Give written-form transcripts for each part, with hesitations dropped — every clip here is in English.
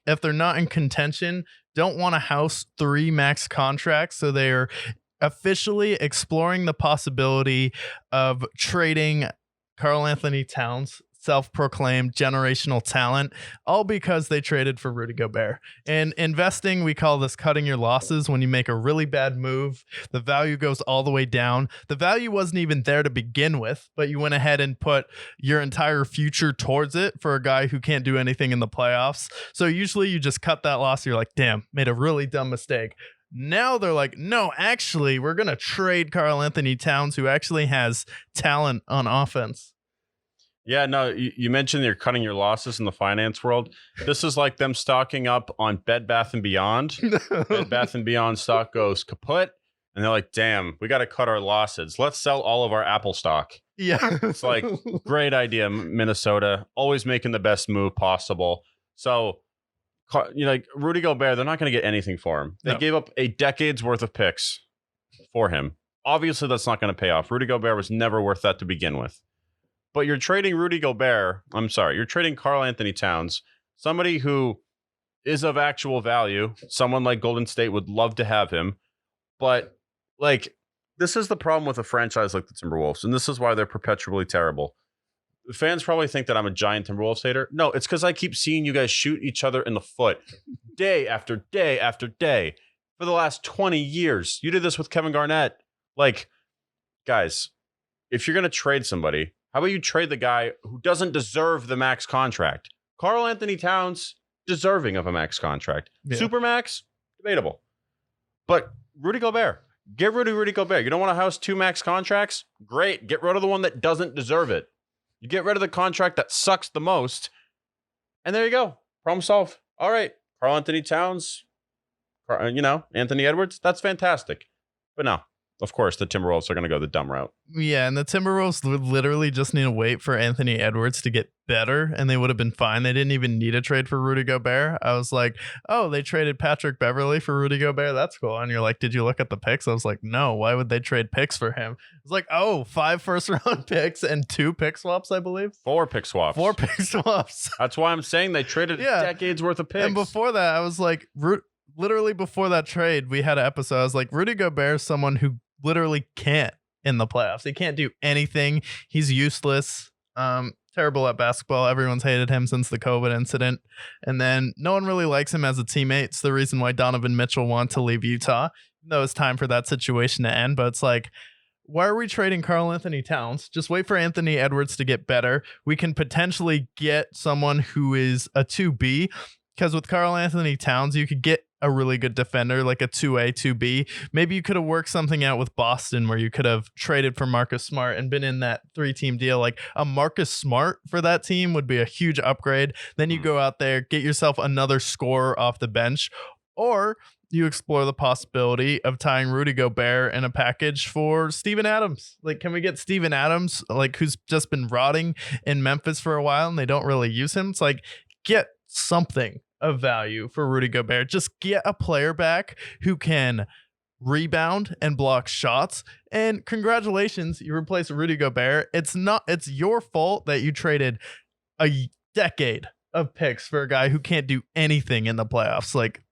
if they're not in contention, don't want to house 3 max contracts. So they're officially exploring the possibility of trading Karl Anthony Towns, self-proclaimed generational talent, all because they traded for Rudy Gobert. And investing, we call this cutting your losses. When you make a really bad move, the value goes all the way down. The value wasn't even there to begin with, but you went ahead and put your entire future towards it for a guy who can't do anything in the playoffs. So usually you just cut that loss. You're like, damn, made a really dumb mistake. Now they're like, no, actually, we're going to trade Karl Anthony Towns, who actually has talent on offense. Yeah, no, you mentioned you're cutting your losses in the finance world. This is like them stocking up on Bed Bath & Beyond. Bed Bath & Beyond stock goes kaput, and they're like, damn, we got to cut our losses. Let's sell all of our Apple stock. Yeah. It's like, great idea, Minnesota. Always making the best move possible. So, like Rudy Gobert, they're not going to get anything for him. They gave up a decade's worth of picks for him. Obviously, that's not going to pay off. Rudy Gobert was never worth that to begin with. But you're trading you're trading Karl Anthony Towns, somebody who is of actual value. Someone like Golden State would love to have him. But, like, this is the problem with a franchise like the Timberwolves, and this is why they're perpetually terrible. The fans probably think that I'm a giant Timberwolves hater. No, it's because I keep seeing you guys shoot each other in the foot day after day after day for the last 20 years. You did this with Kevin Garnett. Like, guys, if you're going to trade somebody, how about you trade the guy who doesn't deserve the max contract? Karl Anthony Towns, deserving of a max contract. Yeah. Supermax, debatable. But Rudy Gobert, get rid of Rudy Gobert. You don't want to house 2 max contracts? Great. Get rid of the one that doesn't deserve it. You get rid of the contract that sucks the most. And there you go. Problem solved. All right. Karl Anthony Towns, Anthony Edwards. That's fantastic. But no. Of course, the Timberwolves are going to go the dumb route. Yeah, and the Timberwolves would literally just need to wait for Anthony Edwards to get better, and they would have been fine. They didn't even need a trade for Rudy Gobert. I was like, oh, they traded Patrick Beverley for Rudy Gobert. That's cool. And you're like, did you look at the picks? I was like, no, why would they trade picks for him? It's like, oh, 5 first-round picks and 2 pick swaps, I believe. 4 pick swaps. 4 pick swaps. That's why I'm saying they traded decades worth of picks. And before that, I was like, literally before that trade, we had an episode. I was like, Rudy Gobert is someone who literally can't in the playoffs. He can't do anything. He's useless. Terrible at basketball. Everyone's hated him since the COVID incident. And then no one really likes him as a teammate. It's the reason why Donovan Mitchell wanted to leave Utah. Though it's time for that situation to end. But it's like, why are we trading Karl Anthony Towns? Just wait for Anthony Edwards to get better. We can potentially get someone who is a 2B. Because with Karl Anthony Towns, you could get a really good defender, like a 2A, 2B. Maybe you could have worked something out with Boston where you could have traded for Marcus Smart and been in that 3-team deal. Like a Marcus Smart for that team would be a huge upgrade. Then you go out there, get yourself another scorer off the bench, or you explore the possibility of tying Rudy Gobert in a package for Steven Adams. Like, can we get Steven Adams, like, who's just been rotting in Memphis for a while and they don't really use him? It's like, get something of value for Rudy Gobert. Just get a player back who can rebound and block shots. And congratulations, you replace Rudy Gobert. It's your fault that you traded a decade of picks for a guy who can't do anything in the playoffs. Like,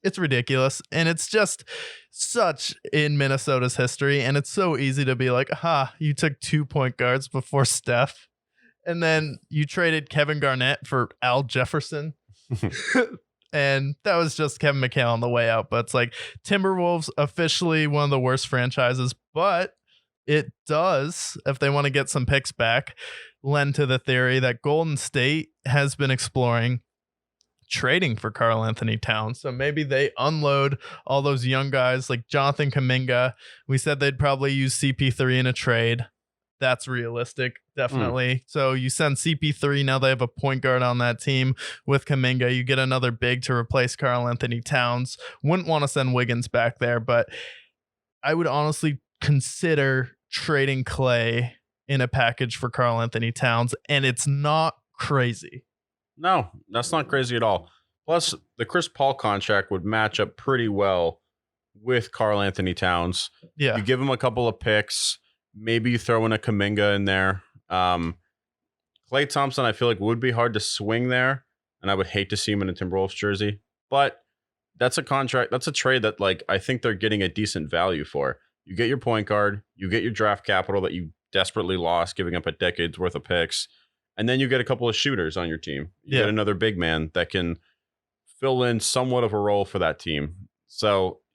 it's ridiculous. And it's just such in Minnesota's history. And it's so easy to be like, you took 2 point guards before Steph. And then you traded Kevin Garnett for Al Jefferson. And that was just Kevin McHale on the way out. But it's like, Timberwolves officially one of the worst franchises, but it does, if they want to get some picks back, lend to the theory that Golden State has been exploring trading for Karl Anthony Towns. So maybe they unload all those young guys like Jonathan Kuminga. We said they'd probably use CP3 in a trade. That's realistic, definitely. So you send CP3. Now they have a point guard on that team with Kuminga. You get another big to replace Karl Anthony Towns. Wouldn't want to send Wiggins back there, but I would honestly consider trading Clay in a package for Karl Anthony Towns, and it's not crazy. No, that's not crazy at all. Plus, the Chris Paul contract would match up pretty well with Karl Anthony Towns. Yeah. You give him a couple of picks. Maybe you throw in a Kuminga in there. Klay Thompson, I feel like, would be hard to swing there. and I would hate to see him in a Timberwolves jersey. But that's a contract. That's a trade that like I think they're getting a decent value for. You get your point guard, you get your draft capital that you desperately lost, giving up a decade's worth of picks, and then you get a couple of shooters on your team. You get another big man that can fill in somewhat of a role for that team. So